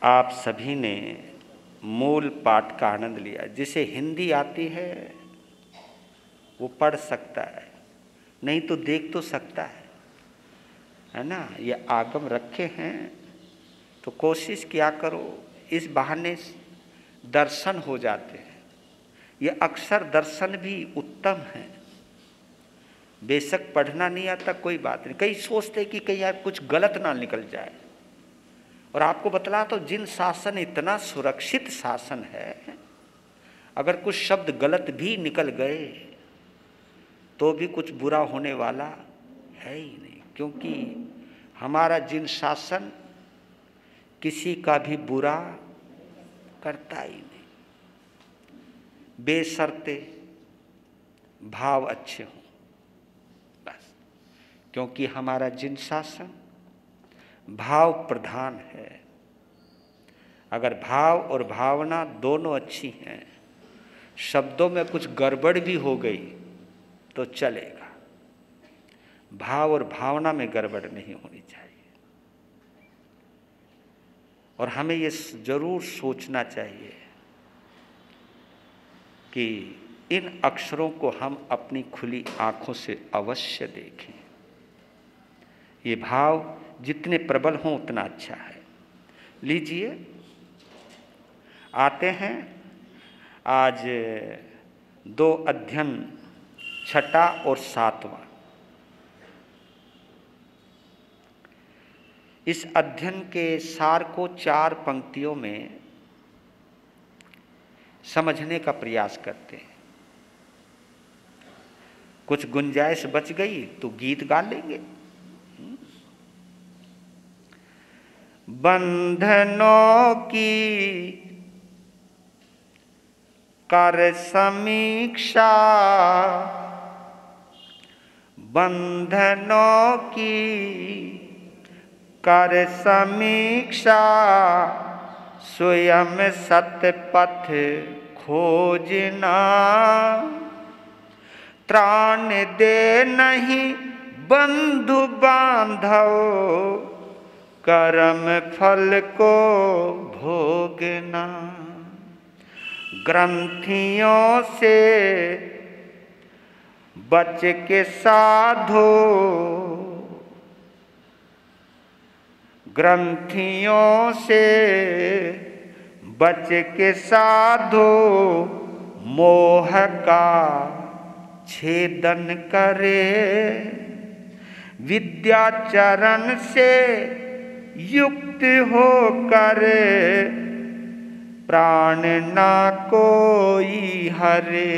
आप सभी ने मूल पाठ का आनंद लिया। जिसे हिंदी आती है वो पढ़ सकता है, नहीं तो देख तो सकता है ना। ये आगम रखे हैं तो कोशिश किया करो, इस बहाने दर्शन हो जाते हैं। ये अक्सर दर्शन भी उत्तम है। बेशक पढ़ना नहीं आता कोई बात नहीं, कई सोचते कि कहीं यार कुछ गलत ना निकल जाए। और आपको बतला तो जिन शासन इतना सुरक्षित शासन है, अगर कुछ शब्द गलत भी निकल गए तो भी कुछ बुरा होने वाला है ही नहीं, क्योंकि हमारा जिन शासन किसी का भी बुरा करता ही नहीं, बेशर्ते भाव अच्छे हों बस। क्योंकि हमारा जिन शासन भाव प्रधान है। अगर भाव और भावना दोनों अच्छी हैं, शब्दों में कुछ गड़बड़ भी हो गई तो चलेगा, भाव और भावना में गड़बड़ नहीं होनी चाहिए। और हमें ये जरूर सोचना चाहिए कि इन अक्षरों को हम अपनी खुली आंखों से अवश्य देखें। ये भाव जितने प्रबल हों उतना अच्छा है। लीजिए, आते हैं आज 2 अध्ययन, 6वां और 7वां। इस अध्ययन के सार को 4 पंक्तियों में समझने का प्रयास करते हैं। कुछ गुंजाइश बच गई तो गीत गा लेंगे। बंधनों की कर समीक्षा, बंधनों की कर समीक्षा, स्वयं सतपथ खोजना, त्राण दे नहीं बंधु बांधव, कर्म फल को भोगना। ग्रंथियों से बच के साधो, ग्रंथियों से बच के साधो, मोह का छेदन करे, विद्याचरण से युक्त होकर, प्राण ना कोई हरे।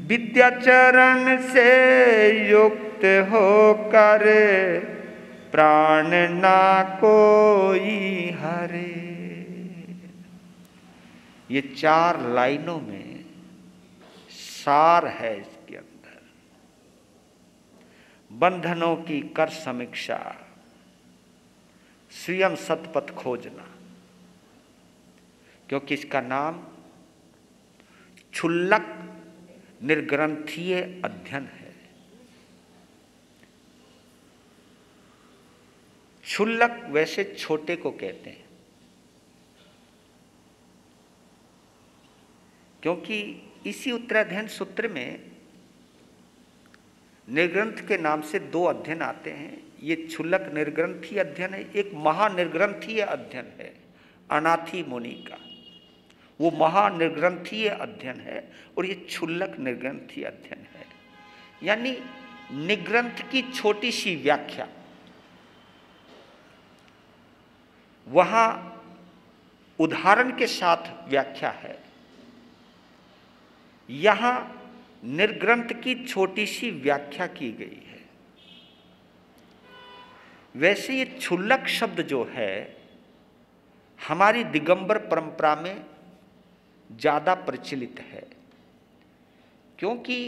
विद्याचरण से युक्त होकर, प्राण ना कोई हरे। ये 4 लाइनों में सार है इसके अंदर। बंधनों की कर समीक्षा, स्वयं सतपथ खोजना, क्योंकि इसका नाम क्षुल्लक निर्ग्रंथीय अध्ययन है। क्षुल्लक वैसे छोटे को कहते हैं, क्योंकि इसी उत्तराध्ययन सूत्र में निर्ग्रंथ के नाम से 2 अध्ययन आते हैं। ये क्षुल्लक निर्ग्रंथीय अध्ययन है, एक महानिर्ग्रंथीय अध्ययन है अनाथी मुनि का, वो महानिर्ग्रंथीय अध्ययन है। और ये क्षुल्लक निर्ग्रंथीय अध्ययन है, यानी निग्रंथ की छोटी सी व्याख्या। वहां उदाहरण के साथ व्याख्या है, यहां निर्ग्रंथ की छोटी सी व्याख्या की गई है। वैसे ये क्षुल्लक शब्द जो है हमारी दिगंबर परंपरा में ज़्यादा प्रचलित है, क्योंकि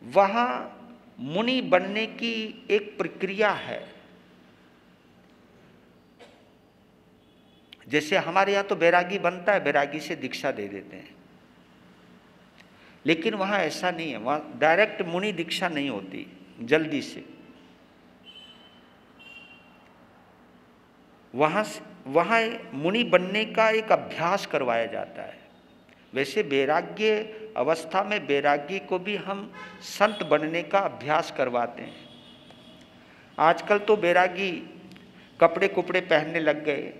वहाँ मुनि बनने की एक प्रक्रिया है। जैसे हमारे यहाँ तो बैरागी बनता है, बैरागी से दीक्षा दे देते हैं, लेकिन वहाँ ऐसा नहीं है। वहाँ डायरेक्ट मुनि दीक्षा नहीं होती जल्दी से। वहाँ मुनि बनने का एक अभ्यास करवाया जाता है। वैसे वैराग्य अवस्था में वैरागी को भी हम संत बनने का अभ्यास करवाते हैं। आजकल तो वैरागी कपड़े कुपड़े पहनने लग गए,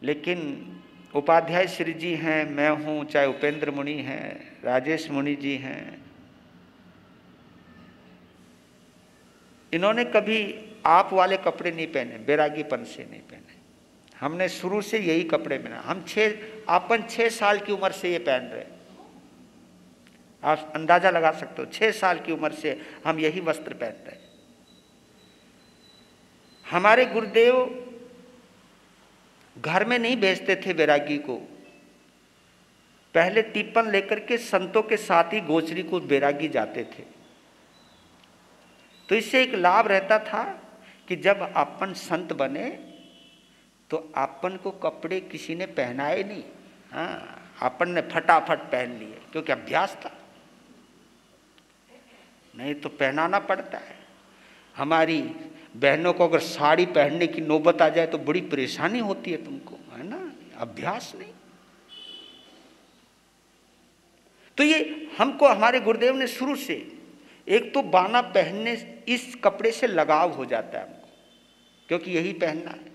लेकिन उपाध्याय श्री जी हैं, मैं हूँ, चाहे उपेंद्र मुनि हैं, राजेश मुनि जी हैं, इन्होंने कभी आप वाले कपड़े नहीं पहने, वैरागीपन से नहीं पहने। हमने शुरू से यही कपड़े पहना। हम 6 साल की उम्र से ये पहन रहे, आप अंदाजा लगा सकते हो, 6 साल की उम्र से हम यही वस्त्र पहन रहे। हमारे गुरुदेव घर में नहीं भेजते थे वैरागी को, पहले टिप्पण लेकर के संतों के साथ ही गोचरी को वैरागी जाते थे। तो इससे एक लाभ रहता था कि जब अपन संत बने तो अपन को कपड़े किसी ने पहनाए नहीं, हाँ, अपन ने फटाफट पहन लिए, क्योंकि अभ्यास था, नहीं तो पहनाना पड़ता है। हमारी बहनों को अगर साड़ी पहनने की नौबत आ जाए तो बड़ी परेशानी होती है तुमको, है ना, अभ्यास नहीं। तो ये हमको हमारे गुरुदेव ने शुरू से, एक तो बाना पहनने, इस कपड़े से लगाव हो जाता है हमको, क्योंकि यही पहनना है।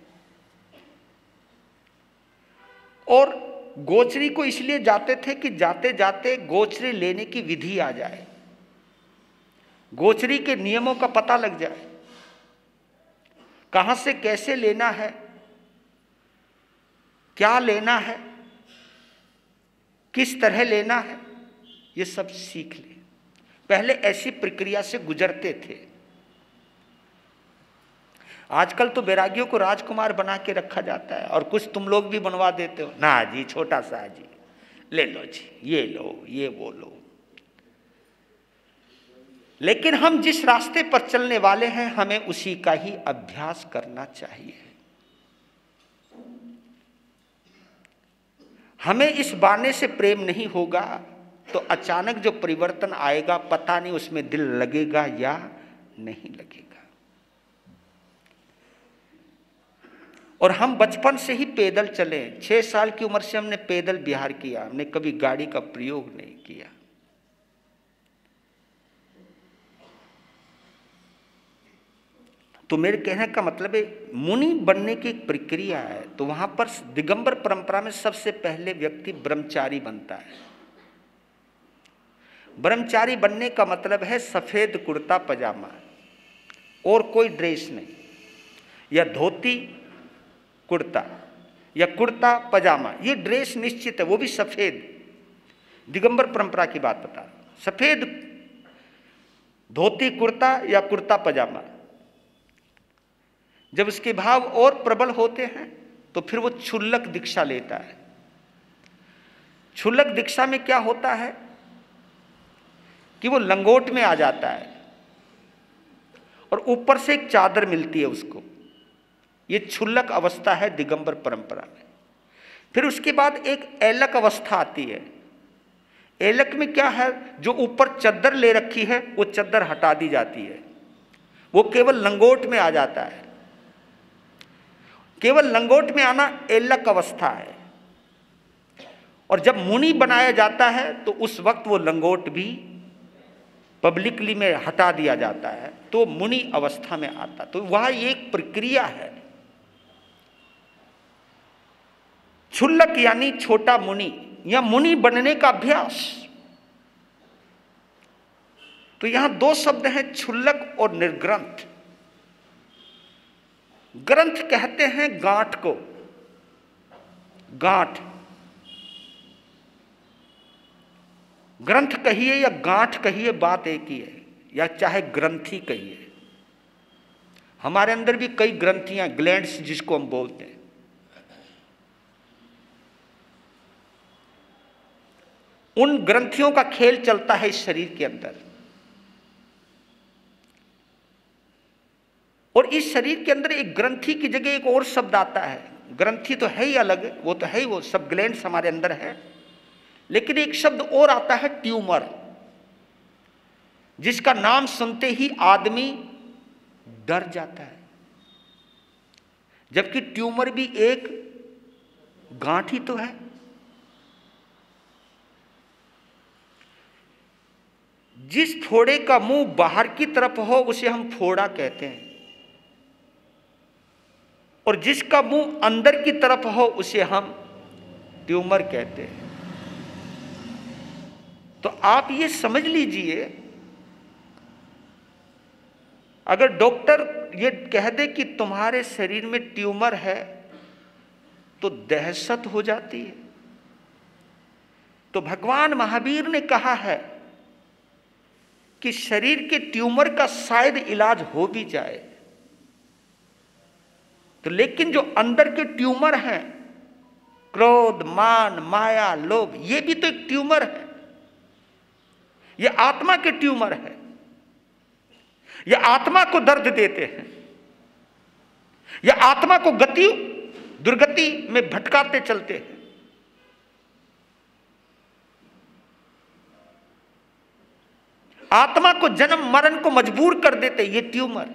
और गोचरी को इसलिए जाते थे कि जाते जाते गोचरी लेने की विधि आ जाए, गोचरी के नियमों का पता लग जाए, कहां से कैसे लेना है, क्या लेना है, किस तरह लेना है, ये सब सीख ले। पहले ऐसी प्रक्रिया से गुजरते थे। आजकल तो बैरागियों को राजकुमार बना के रखा जाता है, और कुछ तुम लोग भी बनवा देते हो ना जी, छोटा सा जी, ले लो जी, ये लो, ये वो लो। लेकिन हम जिस रास्ते पर चलने वाले हैं हमें उसी का ही अभ्यास करना चाहिए। हमें इस बाने से प्रेम नहीं होगा तो अचानक जो परिवर्तन आएगा पता नहीं उसमें दिल लगेगा या नहीं लगेगा। और हम बचपन से ही पैदल चले, 6 साल की उम्र से हमने पैदल विहार किया, हमने कभी गाड़ी का प्रयोग नहीं किया। तो मेरे कहने का मतलब है मुनि बनने की एक प्रक्रिया है। तो वहां पर दिगंबर परंपरा में सबसे पहले व्यक्ति ब्रह्मचारी बनता है। ब्रह्मचारी बनने का मतलब है सफेद कुर्ता पजामा और कोई ड्रेस नहीं, या धोती कुर्ता या कुर्ता पजामा, ये ड्रेस निश्चित है, वो भी सफेद। दिगंबर परंपरा की बात बता रहा हूं, सफेद धोती कुर्ता या कुर्ता पजामा। जब उसके भाव और प्रबल होते हैं तो फिर वो क्षुल्लक दीक्षा लेता है। क्षुल्लक दीक्षा में क्या होता है कि वो लंगोट में आ जाता है और ऊपर से एक चादर मिलती है उसको। ये क्षुल्लक अवस्था है दिगंबर परंपरा में। फिर उसके बाद एक ऐलक अवस्था आती है। ऐलक में क्या है, जो ऊपर चद्दर ले रखी है वो चद्दर हटा दी जाती है, वो केवल लंगोट में आ जाता है। केवल लंगोट में आना ऐलक अवस्था है। और जब मुनि बनाया जाता है तो उस वक्त वो लंगोट भी पब्लिकली में हटा दिया जाता है, तो मुनि अवस्था में आता। तो वह एक प्रक्रिया है। क्षुल्लक यानी छोटा मुनि या मुनि बनने का अभ्यास। तो यहां 2 शब्द हैं, क्षुल्लक और निर्ग्रंथ। ग्रंथ कहते हैं गांठ को, गांठ, ग्रंथ कहिए या गांठ कहिए बात एक ही है, या चाहे ग्रंथि कहिए। हमारे अंदर भी कई ग्रंथियां, ग्लैंड्स जिसको हम बोलते हैं, उन ग्रंथियों का खेल चलता है इस शरीर के अंदर। और इस शरीर के अंदर एक ग्रंथि की जगह एक और शब्द आता है। ग्रंथि तो है ही अलग, वो तो है ही, वो सब ग्लैंड्स हमारे अंदर है, लेकिन एक शब्द और आता है ट्यूमर, जिसका नाम सुनते ही आदमी डर जाता है। जबकि ट्यूमर भी एक गांठ ही तो है। जिस फोड़े का मुंह बाहर की तरफ हो उसे हम फोड़ा कहते हैं, और जिसका मुंह अंदर की तरफ हो उसे हम ट्यूमर कहते हैं। तो आप ये समझ लीजिए, अगर डॉक्टर ये कह दे कि तुम्हारे शरीर में ट्यूमर है तो दहशत हो जाती है। तो भगवान महावीर ने कहा है कि शरीर के ट्यूमर का शायद इलाज हो भी जाए, तो लेकिन जो अंदर के ट्यूमर हैं, क्रोध, मान, माया, लोभ, ये भी तो एक ट्यूमर है। ये आत्मा के ट्यूमर है। ये आत्मा को दर्द देते हैं। ये आत्मा को गति दुर्गति में भटकाते चलते हैं। आत्मा को जन्म मरण को मजबूर कर देते ये ट्यूमर।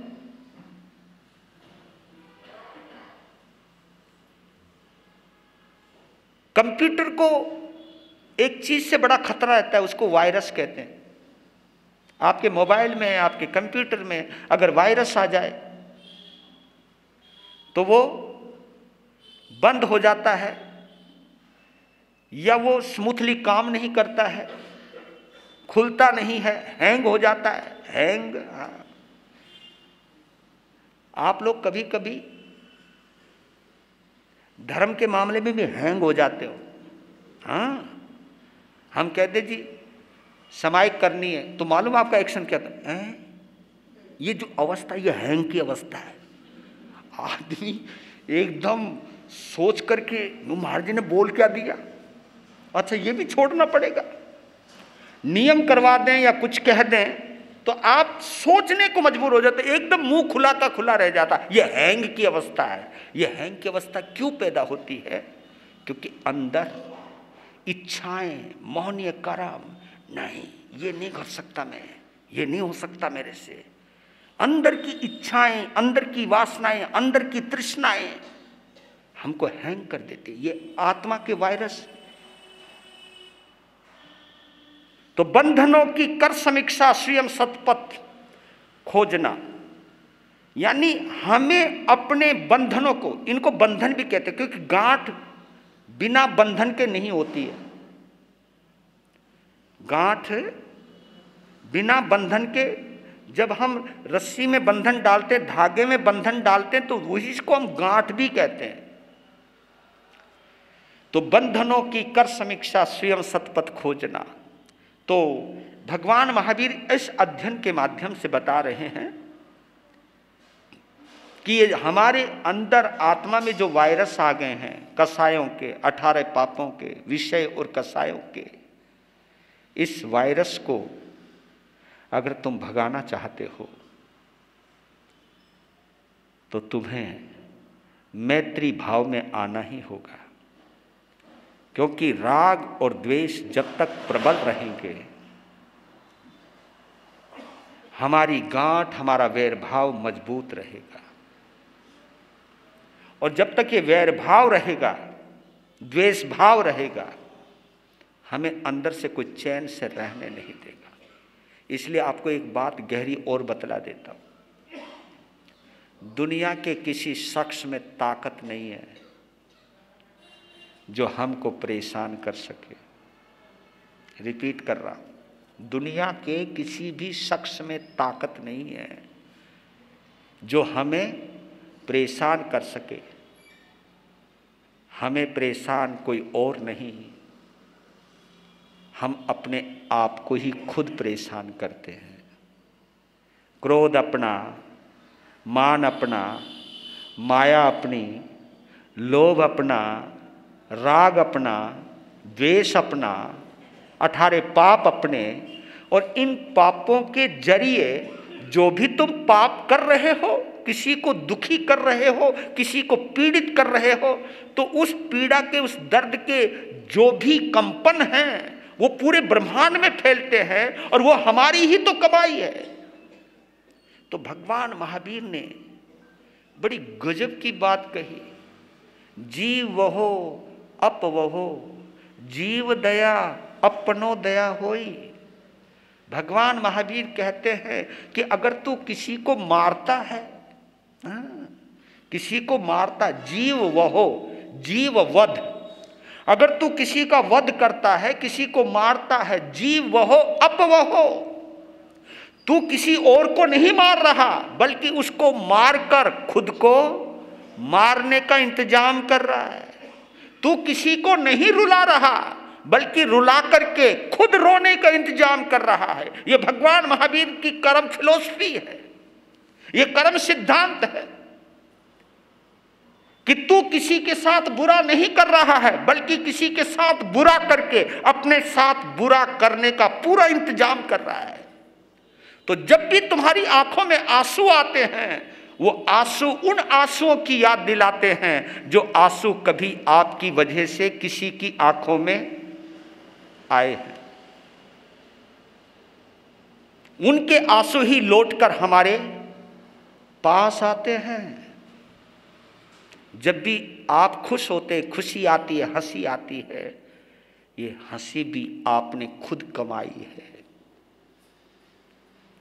कंप्यूटर को एक चीज से बड़ा खतरा रहता है, उसको वायरस कहते हैं। आपके मोबाइल में, आपके कंप्यूटर में अगर वायरस आ जाए तो वो बंद हो जाता है, या वो स्मूथली काम नहीं करता है, खुलता नहीं है, हैंग हो जाता है। हैंग, हाँ। आप लोग कभी कभी धर्म के मामले में भी हैंग हो जाते हो। हाँ, हम कहते जी समाइक करनी है तो मालूम आपका एक्शन क्या था है? ये जो अवस्था, ये हैंग की अवस्था है। आदमी एकदम सोच करके, महाराज जी ने बोल क्या दिया, अच्छा ये भी छोड़ना पड़ेगा। नियम करवा दें या कुछ कह दें तो आप सोचने को मजबूर हो जाते, एकदम मुंह खुला का खुला रह जाता। ये हैंग की अवस्था है। ये हैंग की अवस्था क्यों पैदा होती है? क्योंकि अंदर इच्छाएं, मोहनीय कर्म, नहीं ये नहीं कर सकता मैं, ये नहीं हो सकता मेरे से। अंदर की इच्छाएं, अंदर की वासनाएं, अंदर की तृष्णाएं हमको हैंग कर देती। ये आत्मा के वायरस। तो बंधनों की कर समीक्षा, स्वयं सतपथ खोजना, यानी हमें अपने बंधनों को, इनको बंधन भी कहते हैं क्योंकि गांठ बिना बंधन के नहीं होती है। गांठ बिना बंधन के, जब हम रस्सी में बंधन डालते, धागे में बंधन डालते, तो वही इसको हम गांठ भी कहते हैं। तो बंधनों की कर समीक्षा, स्वयं सतपथ खोजना। तो भगवान महावीर इस अध्ययन के माध्यम से बता रहे हैं कि ये हमारे अंदर आत्मा में जो वायरस आ गए हैं, कसायों के, 18 पापों के, विषय और कसायों के, इस वायरस को अगर तुम भगाना चाहते हो तो तुम्हें मैत्री भाव में आना ही होगा। क्योंकि राग और द्वेष जब तक प्रबल रहेंगे, हमारी गांठ, हमारा वैर भाव मजबूत रहेगा। और जब तक ये वैर भाव रहेगा, द्वेष भाव रहेगा, हमें अंदर से कोई चैन से रहने नहीं देगा। इसलिए आपको एक बात गहरी और बतला देता हूं, दुनिया के किसी शख्स में ताकत नहीं है जो हमको परेशान कर सके। रिपीट कर रहा हूं, दुनिया के किसी भी शख्स में ताकत नहीं है जो हमें परेशान कर सके। हमें परेशान कोई और नहीं, हम अपने आप को ही खुद परेशान करते हैं। क्रोध अपना, मान अपना, माया अपनी, लोभ अपना, राग अपना, द्वेष अपना, 18 पाप अपने। और इन पापों के जरिए जो भी तुम पाप कर रहे हो, किसी को दुखी कर रहे हो, किसी को पीड़ित कर रहे हो, तो उस पीड़ा के, उस दर्द के जो भी कंपन हैं वो पूरे ब्रह्मांड में फैलते हैं, और वो हमारी ही तो कमाई है। तो भगवान महावीर ने बड़ी गजब की बात कही। जीव वहो अप वहो, जीव दया अपनो दया होई। भगवान महावीर कहते हैं कि अगर तू किसी को मारता है, किसी को मारता, जीव वहो, जीव वध, अगर तू किसी का वध करता है, किसी को मारता है, जीव वहो अप वहो, तू किसी और को नहीं मार रहा बल्कि उसको मारकर खुद को मारने का इंतजाम कर रहा है। तू किसी को नहीं रुला रहा बल्कि रुला करके खुद रोने का इंतजाम कर रहा है। यह भगवान महावीर की कर्म फिलॉसफी है, यह कर्म सिद्धांत है कि तू किसी के साथ बुरा नहीं कर रहा है बल्कि किसी के साथ बुरा करके अपने साथ बुरा करने का पूरा इंतजाम कर रहा है। तो जब भी तुम्हारी आंखों में आंसू आते हैं, वो आंसू उन आंसुओं की याद दिलाते हैं जो आंसू कभी आपकी वजह से किसी की आंखों में आए हैं। उनके आंसू ही लौटकर हमारे पास आते हैं। जब भी आप खुश होते, खुशी आती है, हंसी आती है, ये हंसी भी आपने खुद कमाई है।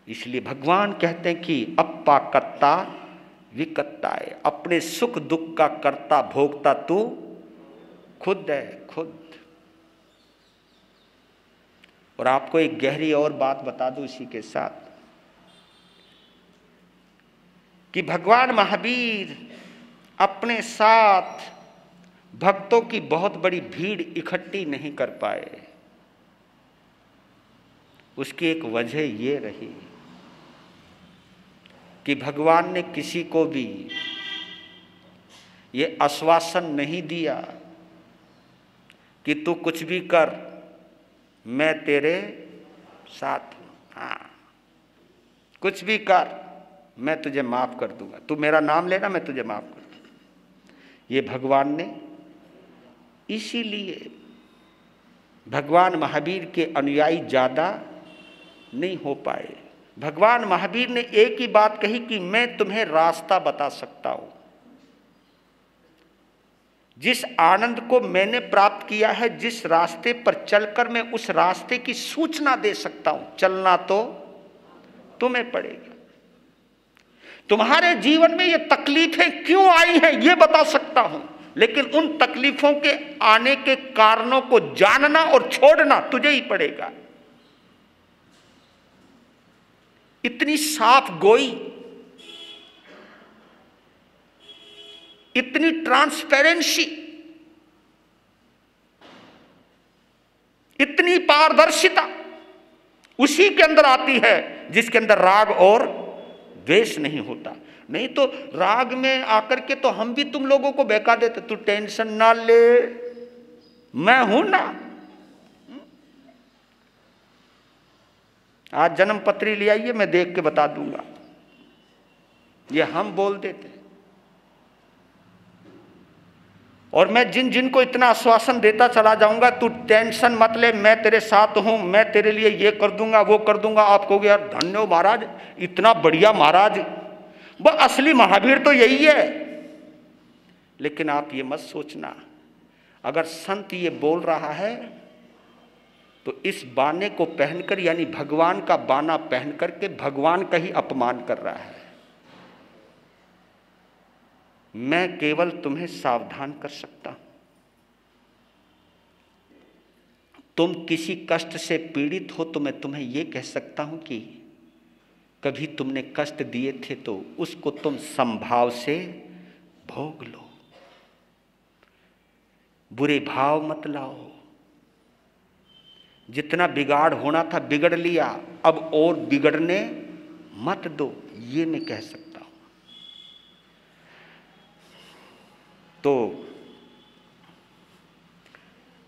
इसलिए भगवान कहते हैं कि अप्पा कत्ता विकत्ताए, अपने सुख दुख का कर्ता भोगता तू खुद है, खुद। और आपको एक गहरी और बात बता दूं इसी के साथ, कि भगवान महावीर अपने साथ भक्तों की बहुत बड़ी भीड़ इकट्ठी नहीं कर पाए। उसकी एक वजह ये रही कि भगवान ने किसी को भी ये आश्वासन नहीं दिया कि तू कुछ भी कर, मैं तेरे साथ हूं। हाँ, कुछ भी कर, मैं तुझे माफ कर दूंगा, तू मेरा नाम लेना, मैं तुझे माफ कर दूंगा। ये भगवान ने, इसीलिए भगवान महावीर के अनुयायी ज्यादा नहीं हो पाए। भगवान महावीर ने एक ही बात कही कि मैं तुम्हें रास्ता बता सकता हूं। जिस आनंद को मैंने प्राप्त किया है, जिस रास्ते पर चलकर मैं उस रास्ते की सूचना दे सकता हूं, चलना तो तुम्हें पड़ेगा। तुम्हारे जीवन में ये तकलीफें क्यों आई हैं ये बता सकता हूं, लेकिन उन तकलीफों के आने के कारणों को जानना और छोड़ना तुझे ही पड़ेगा। इतनी साफ गोई, इतनी ट्रांसपेरेंसी, इतनी पारदर्शिता उसी के अंदर आती है जिसके अंदर राग और द्वेष नहीं होता। नहीं तो राग में आकर के तो हम भी तुम लोगों को बहका देते, तू टेंशन ना ले, मैं हूं ना। आज जन्म पत्री ले आइए, मैं देख के बता दूंगा। ये हम बोल देते। और मैं जिन जिन को इतना आश्वासन देता चला जाऊंगा, तू टेंशन मत ले, मैं तेरे साथ हूं, मैं तेरे लिए ये कर दूंगा, वो कर दूंगा। आप कहोगे यार धन्य हो महाराज, इतना बढ़िया महाराज, वो असली महावीर तो यही है। लेकिन आप ये मत सोचना, अगर संत ये बोल रहा है तो इस बाने को पहनकर, यानी भगवान का बाना पहनकर के भगवान का ही अपमान कर रहा है। मैं केवल तुम्हें सावधान कर सकता हूं। तुम किसी कष्ट से पीड़ित हो तो मैं तुम्हें यह कह सकता हूं कि कभी तुमने कष्ट दिए थे तो उसको तुम संभाव से भोग लो, बुरे भाव मत लाओ। जितना बिगाड़ होना था बिगड़ लिया, अब और बिगड़ने मत दो, ये मैं कह सकता हूं। तो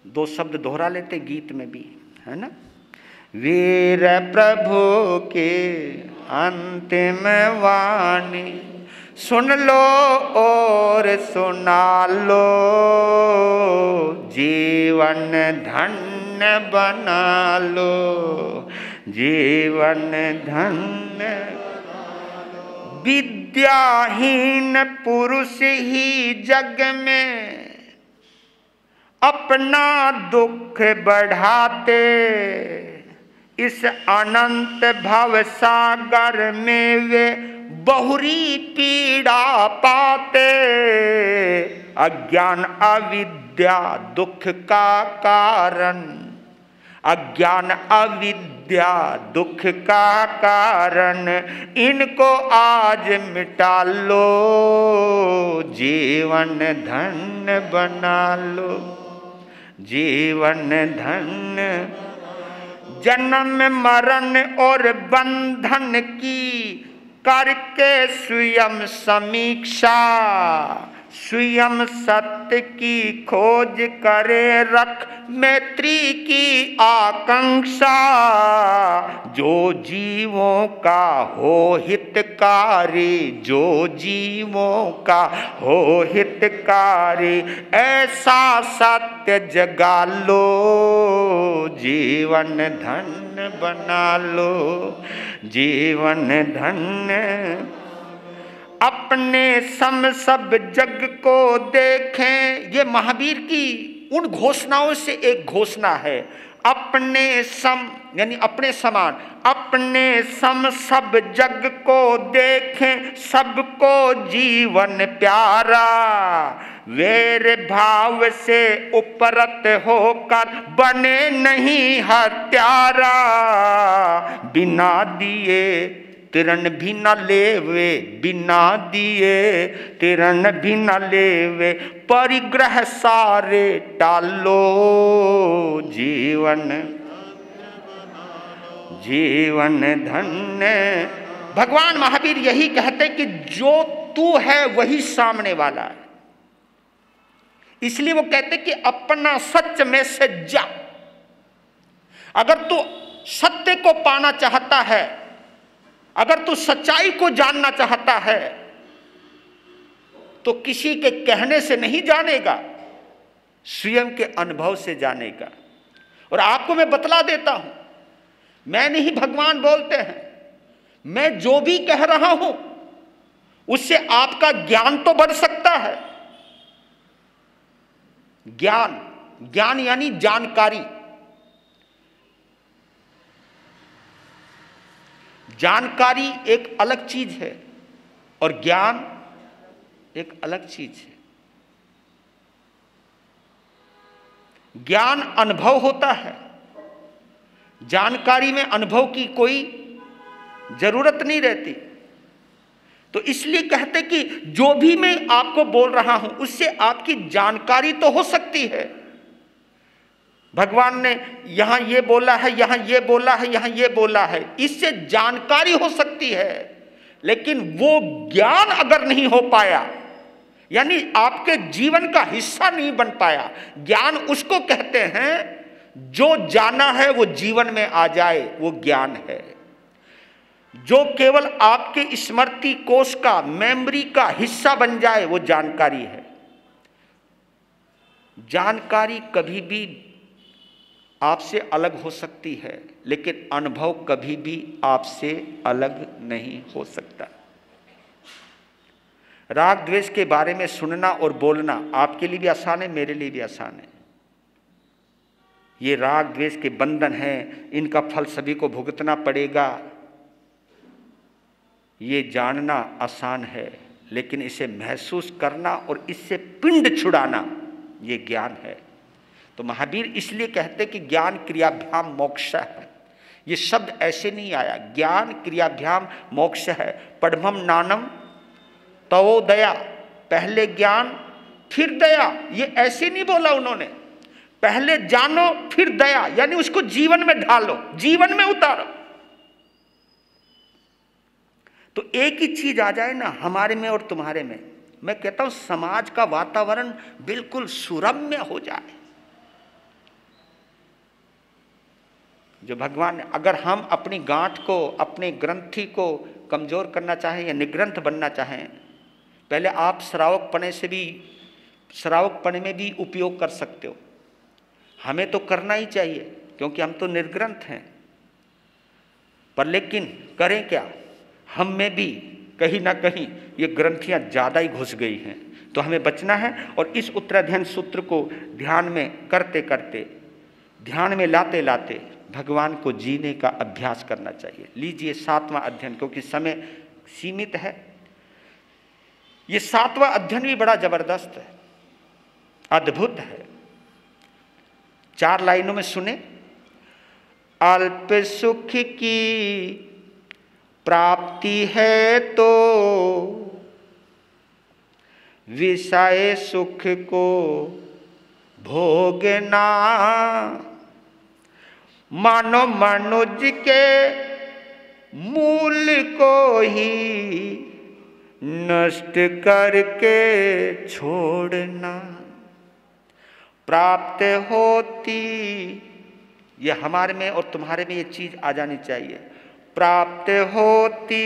दो शब्द दोहरा लेते गीत में भी, है ना। वीर प्रभु के अंतिम वाणी सुन लो और सुना लो, जीवन धन्य बना लो, जीवन धन्य। विद्याहीन पुरुष ही जग में अपना दुख बढ़ाते, इस अनंत भव सागर में वे बहुरी पीड़ा पाते। अज्ञान अविद्या दुख का कारण, अज्ञान अविद्या दुख का कारण, इनको आज मिटा लो, जीवन धन्य बना लो, जीवन धन्य। जन्म मरण और बंधन की करके स्वयं समीक्षा, स्वयं सत्य की खोज करे, रख मैत्री की आकांक्षा। जो जीवों का हो हितकारी, जो जीवों का हो हितकारी, ऐसा सत्य जगा लो, जीवन धन्य बना लो, जीवन धन्य। अपने सम सब जग को देखें, ये महावीर की उन घोषणाओं से एक घोषणा है। अपने सम यानी अपने समान, अपने सम सब जग को देखें, सबको जीवन प्यारा। वैर भाव से उपरत होकर बने नहीं हत्यारा। बिना दिए तिरण भी न लेवे, बिना दिए तिरण भी न लेवे, परिग्रह सारे टालो, जीवन जीवन धन्य। भगवान महावीर यही कहते कि जो तू है वही सामने वाला है। इसलिए वो कहते कि अपना सत्य में से जा। अगर तू सत्य को पाना चाहता है, अगर तू सच्चाई को जानना चाहता है, तो किसी के कहने से नहीं जानेगा, स्वयं के अनुभव से जानेगा। और आपको मैं बतला देता हूं, मैं नहीं भगवान बोलते हैं, मैं जो भी कह रहा हूं उससे आपका ज्ञान तो बढ़ सकता है। ज्ञान, ज्ञान यानी जानकारी। जानकारी एक अलग चीज है और ज्ञान एक अलग चीज है। ज्ञान अनुभव होता है, जानकारी में अनुभव की कोई जरूरत नहीं रहती। तो इसलिए कहते कि जो भी मैं आपको बोल रहा हूं उससे आपकी जानकारी तो हो सकती है। भगवान ने यहां ये बोला है, यहां ये बोला है, यहां ये बोला है, इससे जानकारी हो सकती है। लेकिन वो ज्ञान अगर नहीं हो पाया, यानी आपके जीवन का हिस्सा नहीं बन पाया। ज्ञान उसको कहते हैं जो जाना है वो जीवन में आ जाए, वो ज्ञान है। जो केवल आपके स्मृति कोश का, मेमोरी का हिस्सा बन जाए, वो जानकारी है। जानकारी कभी भी आपसे अलग हो सकती है, लेकिन अनुभव कभी भी आपसे अलग नहीं हो सकता। राग द्वेष के बारे में सुनना और बोलना आपके लिए भी आसान है, मेरे लिए भी आसान है। ये राग द्वेष के बंधन हैं, इनका फल सभी को भुगतना पड़ेगा, ये जानना आसान है। लेकिन इसे महसूस करना और इससे पिंड छुड़ाना, ये ज्ञान है। तो महावीर इसलिए कहते कि ज्ञान क्रियाभ्याम मोक्ष है। ये शब्द ऐसे नहीं आया, ज्ञान क्रियाभ्याम मोक्ष है। पढ़मम नानम तवो दया, पहले ज्ञान फिर दया, ये ऐसे नहीं बोला उन्होंने। पहले जानो फिर दया, यानी उसको जीवन में ढालो, जीवन में उतारो। तो एक ही चीज आ जाए ना हमारे में और तुम्हारे में, मैं कहता हूं समाज का वातावरण बिल्कुल सुरम्य हो जाए। जो भगवान ने, अगर हम अपनी गांठ को, अपने ग्रंथि को कमजोर करना चाहें या निग्रंथ बनना चाहें, पहले आप श्रावकपने में भी उपयोग कर सकते हो। हमें तो करना ही चाहिए क्योंकि हम तो निर्ग्रंथ हैं। पर लेकिन करें क्या, हम में भी कहीं ना कहीं ये ग्रंथियां ज़्यादा ही घुस गई हैं, तो हमें बचना है। और इस उत्तराध्ययन सूत्र को ध्यान में करते करते, ध्यान में लाते लाते भगवान को जीने का अभ्यास करना चाहिए। लीजिए 7वां अध्ययन, क्योंकि समय सीमित है। ये 7वां अध्ययन भी बड़ा जबरदस्त है, अद्भुत है। 4 लाइनों में सुने। अल्प सुख की प्राप्ति है तो विषय सुख को भोगना, मानो मनुज के मूल को ही नष्ट करके छोड़ना। प्राप्त होती, ये हमारे में और तुम्हारे में ये चीज आ जानी चाहिए, प्राप्त होती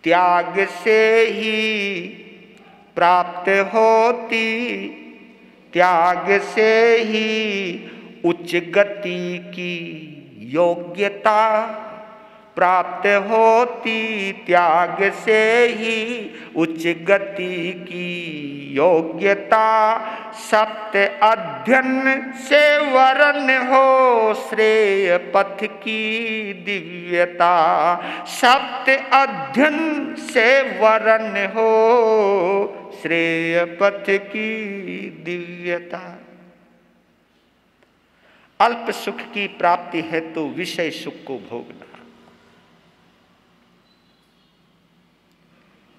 त्याग से ही, प्राप्त होती त्याग से ही उच्च गति की योग्यता, प्राप्त होती त्याग से ही उच्च गति की योग्यता। सप्त अध्ययन से वरण हो श्रेय पथ की दिव्यता, सप्त अध्ययन से वरण हो श्रेय पथ की दिव्यता। अल्प सुख की प्राप्ति है तो विषय सुख को भोगना।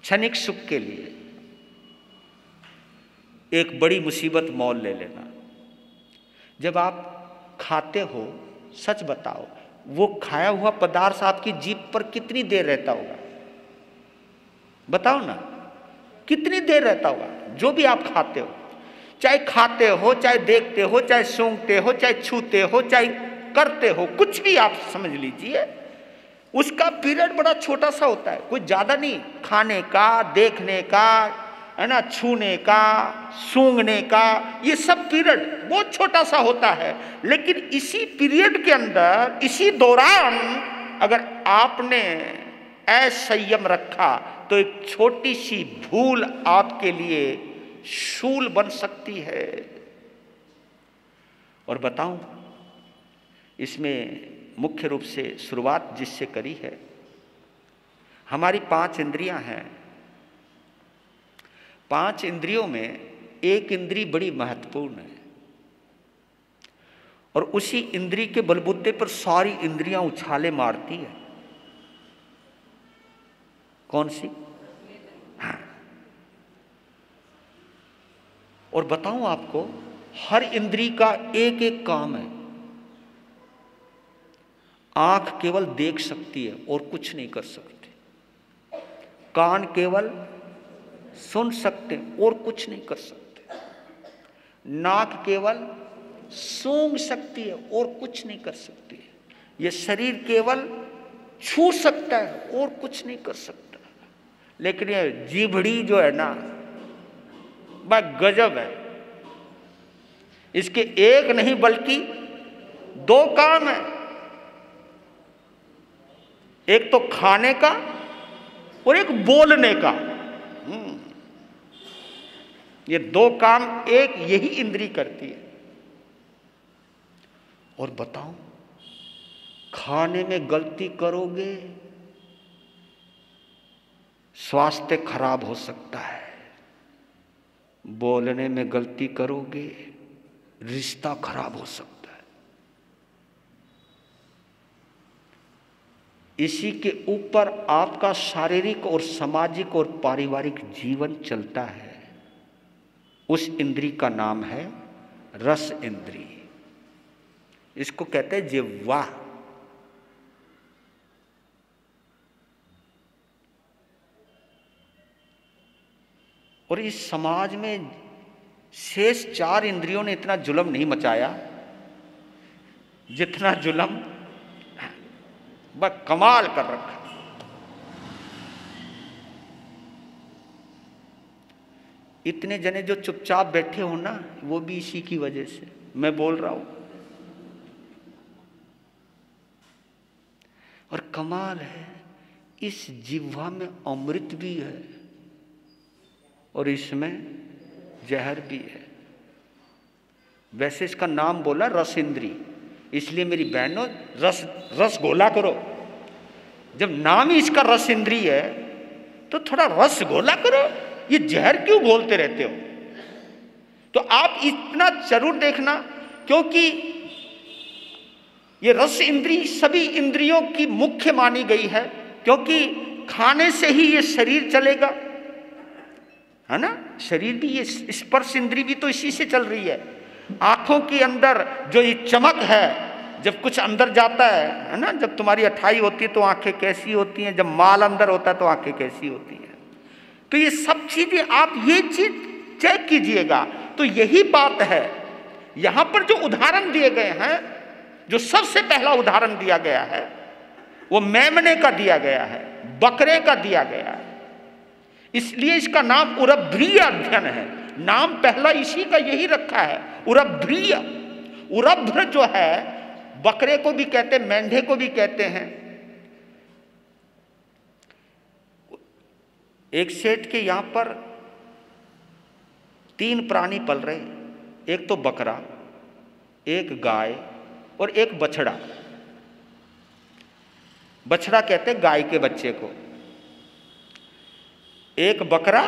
क्षणिक सुख के लिए एक बड़ी मुसीबत मोल ले लेना। जब आप खाते हो, सच बताओ, वो खाया हुआ पदार्थ आपकी जीभ पर कितनी देर रहता होगा? बताओ ना, कितनी देर रहता होगा? जो भी आप खाते हो, चाहे खाते हो, चाहे देखते हो, चाहे सूंघते हो, चाहे छूते हो, चाहे करते हो, कुछ भी आप समझ लीजिए, उसका पीरियड बड़ा छोटा सा होता है, कोई ज्यादा नहीं। खाने का, देखने का, है ना, छूने का, सूंघने का, ये सब पीरियड बहुत छोटा सा होता है। लेकिन इसी पीरियड के अंदर, इसी दौरान अगर आपने असंयम रखा तो एक छोटी सी भूल आपके लिए शूल बन सकती है। और बताऊं, इसमें मुख्य रूप से शुरुआत जिससे करी है, हमारी 5 इंद्रियां हैं। 5 इंद्रियों में एक इंद्री बड़ी महत्वपूर्ण है, और उसी इंद्री के बलबूते पर सारी इंद्रियां उछाले मारती है। कौन सी? हाँ। और बताऊं आपको, हर इंद्री का एक एक काम है। आंख केवल देख सकती है और कुछ नहीं कर सकती, कान केवल सुन सकते और कुछ नहीं कर सकते, नाक केवल सूंघ सकती है और कुछ नहीं कर सकती है, ये शरीर केवल छू सकता है और कुछ नहीं कर सकता। लेकिन ये जीभड़ी जो है ना, वह गजब है। इसके एक नहीं बल्कि 2 काम है, एक तो खाने का और एक बोलने का। ये 2 काम एक यही इंद्री करती है। और बताओ, खाने में गलती करोगे स्वास्थ्य खराब हो सकता है, बोलने में गलती करोगे रिश्ता खराब हो सकता है। इसी के ऊपर आपका शारीरिक और सामाजिक और पारिवारिक जीवन चलता है। उस इंद्री का नाम है रस इंद्री। इसको कहते हैं जिह्वा। और इस समाज में शेष 4 इंद्रियों ने इतना जुल्म नहीं मचाया जितना जुल्म वह कमाल कर रखा। इतने जने जो चुपचाप बैठे हो ना, वो भी इसी की वजह से मैं बोल रहा हूं। और कमाल है, इस जिह्वा में अमृत भी है और इसमें जहर भी है। वैसे इसका नाम बोला रस इंद्री, इसलिए मेरी बहनों रस घोला करो। जब नाम ही इसका रस इंद्री है तो थोड़ा रस घोला करो, ये जहर क्यों घोलते रहते हो? तो आप इतना जरूर देखना, क्योंकि ये रस इंद्री सभी इंद्रियों की मुख्य मानी गई है, क्योंकि खाने से ही ये शरीर चलेगा, है ना। शरीर भी, ये स्पर्श इंद्री भी तो इसी से चल रही है। आंखों के अंदर जो ये चमक है, जब कुछ अंदर जाता है ना, जब तुम्हारी अठाई होती है तो आंखें कैसी होती हैं, जब माल अंदर होता है तो आंखें कैसी होती हैं। तो ये सब चीजें आप ये चीज चेक कीजिएगा। तो यही बात है, यहां पर जो उदाहरण दिए गए हैं, जो सबसे पहला उदाहरण दिया गया है वो मेमने का दिया गया है, बकरे का दिया गया है। इसलिए इसका नाम उरभ्रीय अध्ययन है। नाम पहला इसी का यही रखा है, उरभ्रीय। उरभ्र जो है बकरे को भी कहते हैं, मेंढे को भी कहते हैं। एक सेठ के यहां पर 3 प्राणी पल रहे, एक तो बकरा, एक गाय और एक बछड़ा। बछड़ा कहते हैं गाय के बच्चे को। एक बकरा,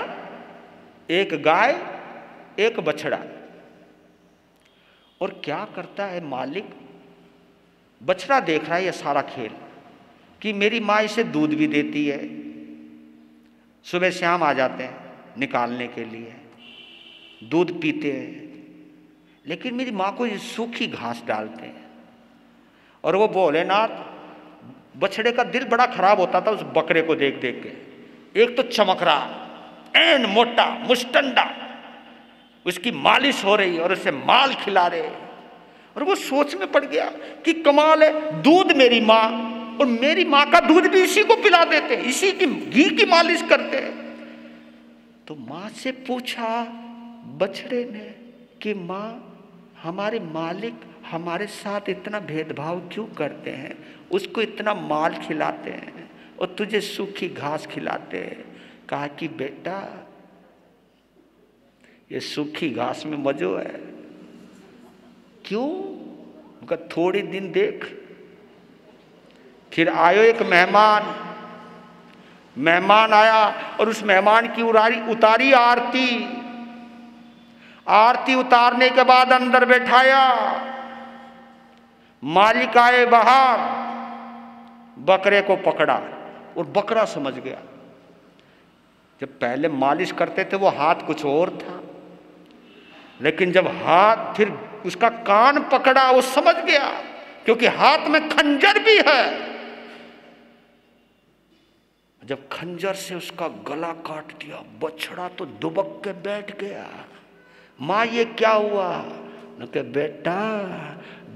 एक गाय, एक बछड़ा। और क्या करता है मालिक? बछड़ा देख रहा है ये सारा खेल कि मेरी माँ इसे दूध भी देती है, सुबह शाम आ जाते हैं निकालने के लिए, दूध पीते हैं, लेकिन मेरी माँ को ये सूखी घास डालते हैं। और वो भोलेनाथ, बछड़े का दिल बड़ा खराब होता था उस बकरे को देख देख के। एक तो चमक रहा, ऐन मोटा मुस्टंडा, उसकी मालिश हो रही और उसे माल खिला रहे। और वो सोच में पड़ गया कि कमाल है, दूध मेरी माँ, और मेरी माँ का दूध भी इसी को पिला देते, इसी की घी की मालिश करते। तो माँ से पूछा बछड़े ने कि माँ, हमारे मालिक हमारे साथ इतना भेदभाव क्यों करते हैं? उसको इतना माल खिलाते हैं और तुझे सूखी घास खिलाते हैं। कहा कि बेटा, ये सूखी घास में मजो है। क्यों? उनका थोड़े दिन देख। फिर आयो एक मेहमान आया और उस मेहमान की उतारी आरती। आरती उतारने के बाद अंदर बैठाया। मालिक आए बाहर, बकरे को पकड़ा और बकरा समझ गया। जब पहले मालिश करते थे वो हाथ कुछ और था, लेकिन जब हाथ फिर उसका कान पकड़ा वो समझ गया, क्योंकि हाथ में खंजर भी है। जब खंजर से उसका गला काट दिया, बछड़ा तो दुबक के बैठ गया। माँ ये क्या हुआ? न के बेटा,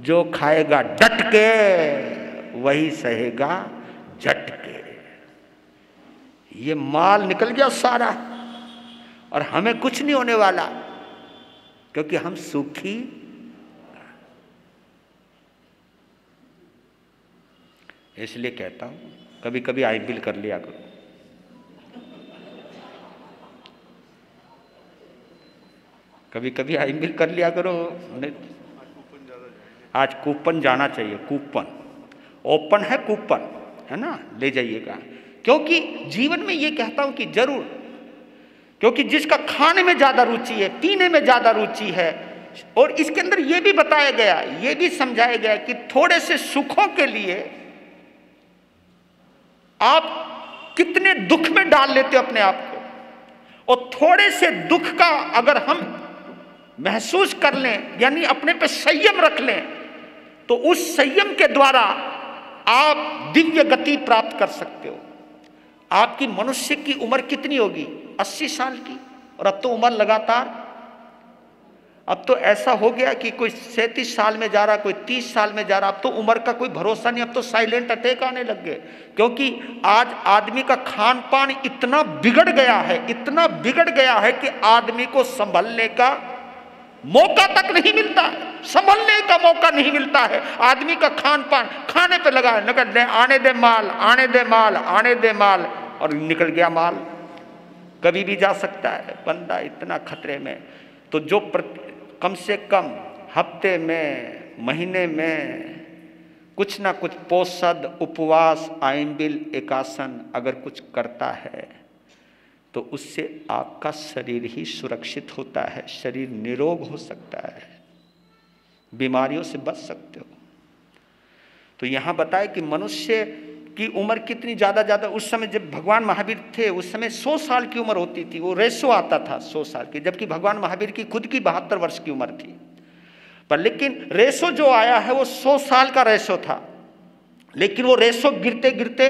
जो खाएगा डट के वही सहेगा झट के। ये माल निकल गया सारा और हमें कुछ नहीं होने वाला, क्योंकि हम सुखी। इसलिए कहता हूं कभी कभी आई बिल कर लिया करो। कभी कभी आई बिल कर लिया करो। आज कूपन जाना चाहिए, कूपन ओपन है, कूपन है ना, ले जाइएगा। क्योंकि जीवन में ये कहता हूं कि जरूर, क्योंकि जिसका खाने में ज्यादा रुचि है, पीने में ज्यादा रुचि है, और इसके अंदर ये भी बताया गया, ये भी समझाया गया कि थोड़े से सुखों के लिए आप कितने दुख में डाल लेते हो अपने आप को। और थोड़े से दुख का अगर हम महसूस कर लें, यानी अपने पे संयम रख लें, तो उस संयम के द्वारा आप दिव्य गति प्राप्त कर सकते हो। आपकी मनुष्य की उम्र कितनी होगी? 80 साल की, और अब तो उम्र लगातार, अब तो ऐसा हो गया कि कोई 37 साल में जा रहा, कोई 30 साल में जा रहा। अब तो उम्र का कोई भरोसा नहीं, अब तो साइलेंट अटैक आने लग गए। क्योंकि आज आदमी का खान पान इतना बिगड़ गया है, इतना बिगड़ गया है कि आदमी को संभलने का मौका तक नहीं मिलता है। संभलने का मौका नहीं मिलता है। आदमी का खान पान खाने पे लगा है, नकद दे, आने दे माल, आने दे माल, आने दे माल, और निकल गया माल। कभी भी जा सकता है बंदा, इतना खतरे में। तो जो कम से कम हफ्ते में, महीने में कुछ ना कुछ पोषद, उपवास, आइंबिल, एकासन अगर कुछ करता है तो उससे आपका शरीर ही सुरक्षित होता है, शरीर निरोग हो सकता है, बीमारियों से बच सकते हो। तो यहाँ बताए कि मनुष्य की उम्र कितनी ज़्यादा, उस समय जब भगवान महावीर थे उस समय 100 साल की उम्र होती थी, वो रेशो आता था 100 साल की, जबकि भगवान महावीर की खुद की 72 वर्ष की उम्र थी। पर लेकिन रेशो जो आया है वो 100 साल का रेशो था, लेकिन वो रेशो गिरते गिरते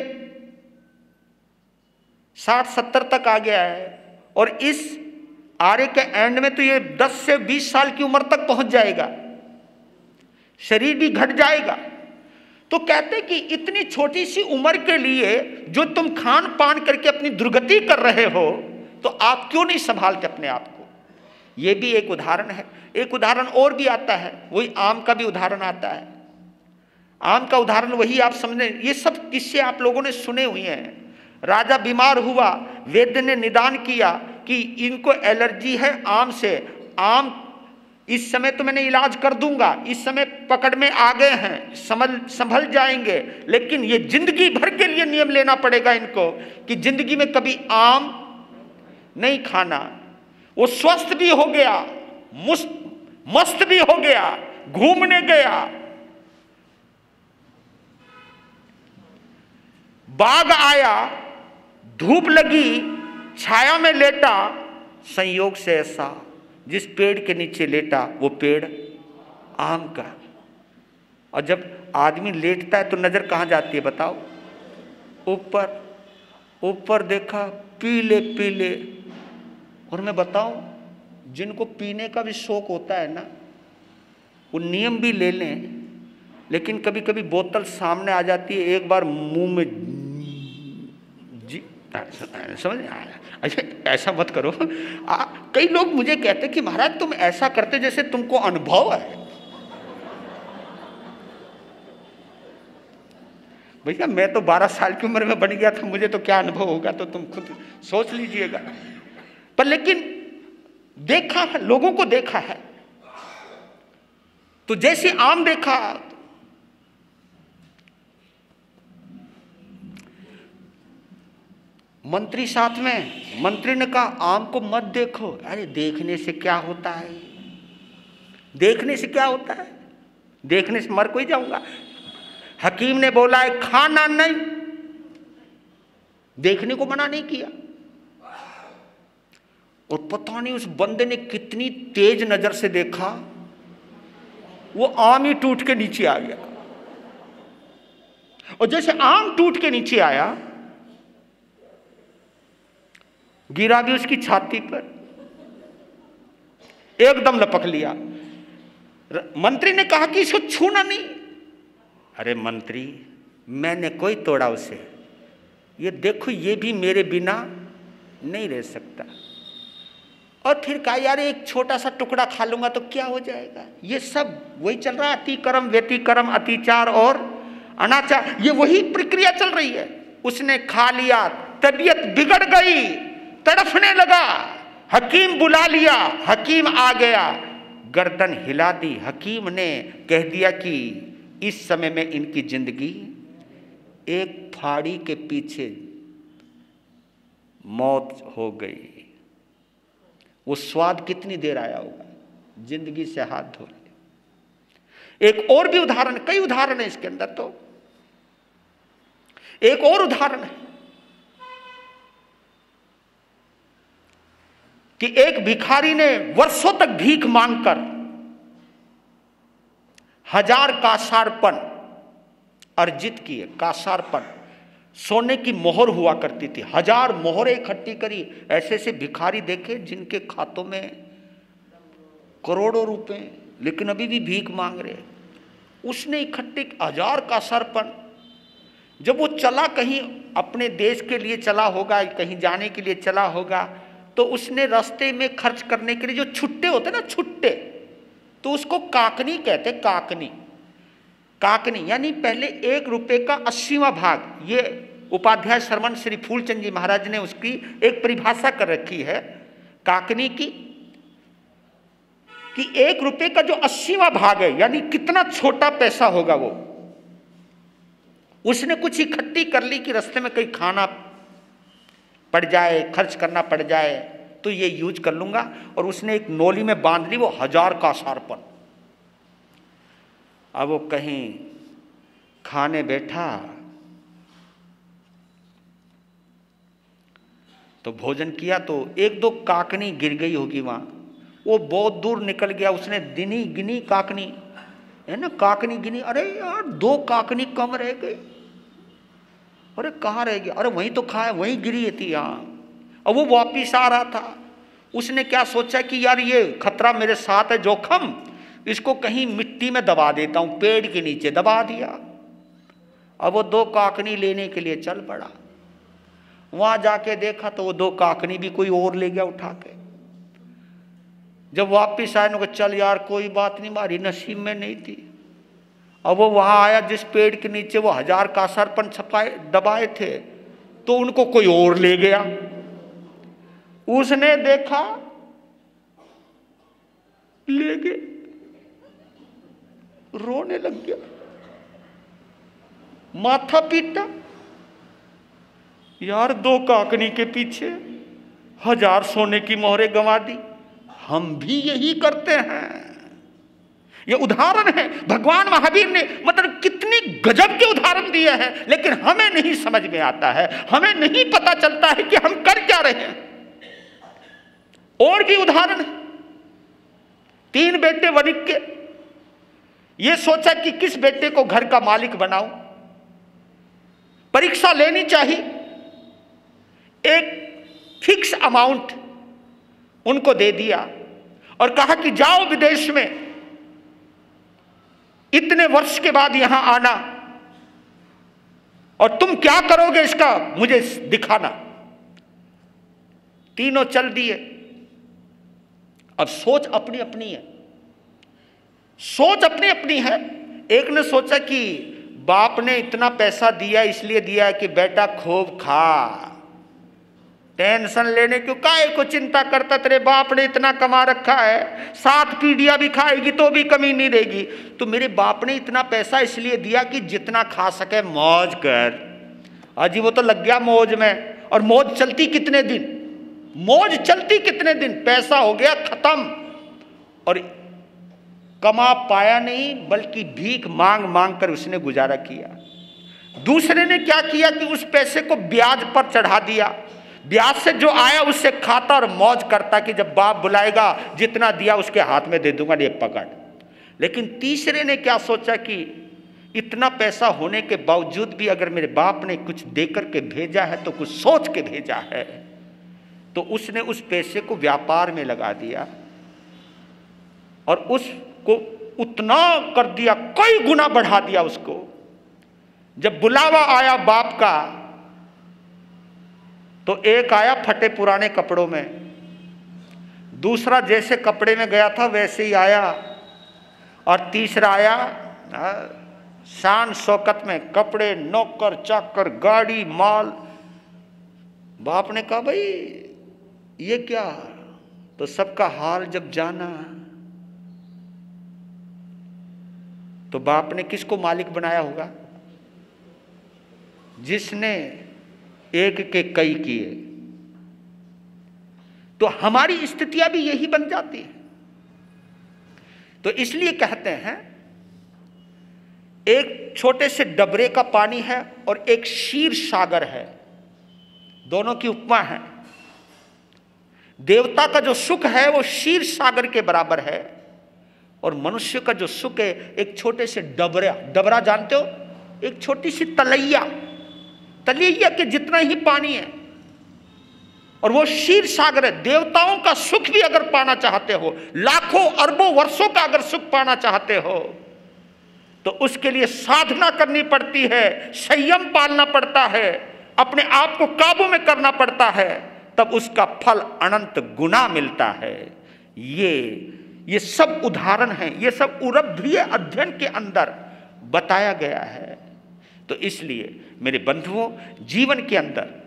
60-70 तक आ गया है, और इस आरे के एंड में तो ये 10 से 20 साल की उम्र तक पहुंच जाएगा, शरीर भी घट जाएगा। तो कहते कि इतनी छोटी सी उम्र के लिए जो तुम खान पान करके अपनी दुर्गति कर रहे हो, तो आप क्यों नहीं संभालते अपने आप को। ये भी एक उदाहरण है। एक उदाहरण और भी आता है, वही आम का भी उदाहरण आता है। आम का उदाहरण वही आप समझे, ये सब किस्से आप लोगों ने सुने हुए हैं। राजा बीमार हुआ, वैद्य ने निदान किया कि इनको एलर्जी है आम से, आम इस समय तो मैंने इलाज कर दूंगा, इस समय पकड़ में आ गए हैं, संभल जाएंगे, लेकिन ये जिंदगी भर के लिए नियम लेना पड़ेगा इनको कि जिंदगी में कभी आम नहीं खाना। वो स्वस्थ भी हो गया, मस्त भी हो गया, घूमने गया, बाघ आया, धूप लगी, छाया में लेटा, संयोग से ऐसा जिस पेड़ के नीचे लेटा वो पेड़ आम का। और जब आदमी लेटता है तो नजर कहाँ जाती है बताओ? ऊपर। ऊपर देखा पीले पीले। और मैं बताऊं, जिनको पीने का भी शौक होता है ना, वो नियम भी ले लें, लेकिन कभी कभी बोतल सामने आ जाती है, एक बार मुंह में जी समझ आया। अच्छा ऐसा मत करो। कई लोग मुझे कहते कि महाराज तुम ऐसा करते जैसे तुमको अनुभव है। भैया मैं तो 12 साल की उम्र में बन गया था, मुझे तो क्या अनुभव होगा, तो तुम खुद सोच लीजिएगा। पर लेकिन देखा है, लोगों को देखा है, तो जैसे आम देखा, मंत्री साथ में, मंत्री ने कहा आम को मत देखो। अरे देखने से क्या होता है, देखने से क्या होता है, देखने से मर कोई जाऊंगा। हकीम ने बोला है खाना नहीं, देखने को मना नहीं किया। और पता नहीं उस बंदे ने कितनी तेज नजर से देखा, वो आम ही टूट के नीचे आ गया। और जैसे आम टूट के नीचे आया, गिरा भी उसकी छाती पर, एकदम लपक लिया। मंत्री ने कहा कि इसको छूना नहीं। अरे मंत्री मैंने कोई तोड़ा उसे, ये देखो ये भी मेरे बिना नहीं रह सकता। और फिर कहा यार एक छोटा सा टुकड़ा खा लूंगा तो क्या हो जाएगा। ये सब वही चल रहा है, अतिक्रम व्यतिक्रम, अतिचार और अनाचार, ये वही प्रक्रिया चल रही है। उसने खा लिया, तबीयत बिगड़ गई, तड़फने लगा, हकीम बुला लिया, हकीम आ गया, गर्दन हिला दी। हकीम ने कह दिया कि इस समय में इनकी जिंदगी एक फाड़ी के पीछे मौत हो गई। वो स्वाद कितनी देर आया होगा, जिंदगी से हाथ धो लिया। एक और भी उदाहरण, कई उदाहरण है इसके अंदर। तो एक और उदाहरण है कि एक भिखारी ने वर्षों तक भीख मांगकर 1000 कासारपन अर्जित किए। कासारपन सोने की मोहर हुआ करती थी, 1000 मोहरें इकट्ठी करी। ऐसे ऐसे भिखारी देखे जिनके खातों में करोड़ों रुपए, लेकिन अभी भी भीख मांग रहे। उसने इकट्ठे 1000 कासारपन, जब वो चला कहीं अपने देश के लिए चला होगा, कहीं जाने के लिए चला होगा, तो उसने रास्ते में खर्च करने के लिए जो छुट्टे होते ना, छुट्टे, तो उसको काकनी कहते, काकनी। काकनी यानी पहले 1 रुपए का 80वां भाग। ये उपाध्याय शरमन श्री फूलचंद जी महाराज ने उसकी एक परिभाषा कर रखी है काकनी की, कि 1 रुपए का जो 80वां भाग है, यानी कितना छोटा पैसा होगा वो। उसने कुछ इकट्ठी कर ली कि रास्ते में कहीं खाना पड़ जाए, खर्च करना पड़ जाए तो ये यूज कर लूंगा, और उसने एक नोली में बांध ली वो 1000 का सारपन। अब वो कहीं खाने बैठा तो भोजन किया तो 1-2 काकनी गिर गई होगी वहां। वो बहुत दूर निकल गया, उसने दिनी गिनी काकनी, है ना, काकनी गिनी, अरे यार 2 काकनी कम रह गई। अरे कहाँ रह गया? अरे वहीं तो खाया, वहीं गिरी थी यहाँ। अब वो वापिस आ रहा था, उसने क्या सोचा कि यार ये खतरा मेरे साथ है, जोखम, इसको कहीं मिट्टी में दबा देता हूं, पेड़ के नीचे दबा दिया। अब वो 2 काकनी लेने के लिए चल पड़ा। वहां जाके देखा तो वो 2 काकनी भी कोई और ले गया उठा के। जब वापिस आए ना, चल यार कोई बात नहीं, हमारी नसीब में नहीं थी। अब वो वहां आया जिस पेड़ के नीचे वो 1000 का सरपन छपाए दबाए थे, तो उनको कोई और ले गया। उसने देखा, ले गए, रोने लग गया, माथा पीटा, यार 2 काकनी के पीछे 1000 सोने की मोहरें गंवा दी। हम भी यही करते हैं। ये उदाहरण है, भगवान महावीर ने मतलब कितनी गजब के उदाहरण दिए हैं, लेकिन हमें नहीं समझ में आता है, हमें नहीं पता चलता है कि हम कर क्या रहे हैं। और भी उदाहरण है, 3 बेटे वणिक के, ये सोचा कि किस बेटे को घर का मालिक बनाऊं, परीक्षा लेनी चाहिए, एक फिक्स अमाउंट उनको दे दिया और कहा कि जाओ विदेश में, इतने वर्ष के बाद यहां आना और तुम क्या करोगे इसका मुझे दिखाना। तीनों चल दिए। अब सोच अपनी अपनी है, सोच अपनी अपनी है। एक ने सोचा कि बाप ने इतना पैसा दिया इसलिए दिया कि बेटा खूब खा, टेंशन लेने क्यों, काहे को चिंता करता, तेरे बाप ने इतना कमा रखा है, 7 पीढ़ियां भी खाएगी तो भी कमी नहीं रहेगी। तो मेरे बाप ने इतना पैसा इसलिए दिया कि जितना खा सके मौज कर। अजी वो तो लग गया मौज में, और मौज चलती कितने दिन, मौज चलती कितने दिन, पैसा हो गया खत्म, और कमा पाया नहीं बल्कि भीख मांग मांग कर उसने गुजारा किया। दूसरे ने क्या किया कि उस पैसे को ब्याज पर चढ़ा दिया, ब्याज से जो आया उससे खाता और मौज करता कि जब बाप बुलाएगा जितना दिया उसके हाथ में दे दूंगा, ये पकड़। लेकिन तीसरे ने क्या सोचा कि इतना पैसा होने के बावजूद भी अगर मेरे बाप ने कुछ देकर के भेजा है तो कुछ सोच के भेजा है, तो उसने उस पैसे को व्यापार में लगा दिया और उसको उतना कर दिया, कई गुना बढ़ा दिया उसको। जब बुलावा आया बाप का तो एक आया फटे पुराने कपड़ों में, दूसरा जैसे कपड़े में गया था वैसे ही आया, और तीसरा आया शान शौकत में, कपड़े, नौकर चाकर, गाड़ी, माल। बाप ने कहा भाई ये क्या, तो सबका हाल जब जाना तो बाप ने किसको मालिक बनाया होगा? जिसने एक के कई किए। तो हमारी स्थितियां भी यही बन जाती है। तो इसलिए कहते हैं एक छोटे से डबरे का पानी है और एक क्षीर सागर है, दोनों की उपमा है। देवता का जो सुख है वो क्षीर सागर के बराबर है, और मनुष्य का जो सुख है एक छोटे से डबरा, डबरा जानते हो, एक छोटी सी तलैया, तलैया के जितना ही पानी है, और वो क्षीर सागर है। देवताओं का सुख भी अगर पाना चाहते हो, लाखों अरबों वर्षों का अगर सुख पाना चाहते हो, तो उसके लिए साधना करनी पड़ती है, संयम पालना पड़ता है, अपने आप को काबू में करना पड़ता है, तब उसका फल अनंत गुना मिलता है। ये ये सब उदाहरण हैं, ये सब उरभ्रीय अध्ययन के अंदर बताया गया है। तो इसलिए मेरे बंधुओं, जीवन के अंदर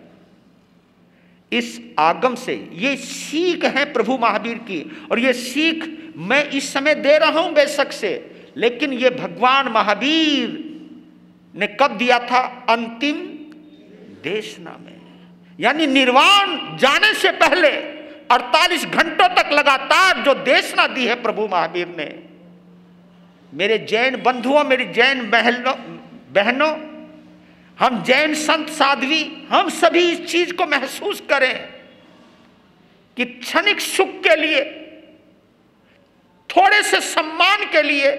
इस आगम से ये सीख है प्रभु महावीर की, और ये सीख मैं इस समय दे रहा हूं बेशक से, लेकिन ये भगवान महावीर ने कब दिया था? अंतिम देशना में, यानी निर्वाण जाने से पहले 48 घंटों तक लगातार जो देशना दी है प्रभु महावीर ने। मेरे जैन बंधुओं, मेरी जैन बहनों, हम जैन संत साध्वी, हम सभी इस चीज को महसूस करें कि क्षणिक सुख के लिए, थोड़े से सम्मान के लिए,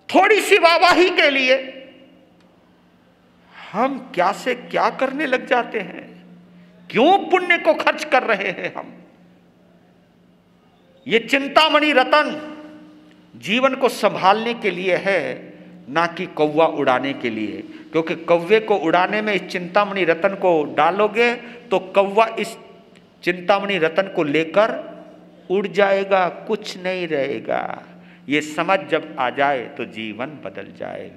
थोड़ी सी वाहवाही के लिए हम क्या से क्या करने लग जाते हैं। क्यों पुण्य को खर्च कर रहे हैं हम? ये चिंतामणि रतन जीवन को संभालने के लिए है, ना कि कौवा उड़ाने के लिए। क्योंकि कौवे को उड़ाने में इस चिंतामणि रतन को डालोगे तो कौवा इस चिंतामणि रतन को लेकर उड़ जाएगा, कुछ नहीं रहेगा। ये समझ जब आ जाए तो जीवन बदल जाएगा।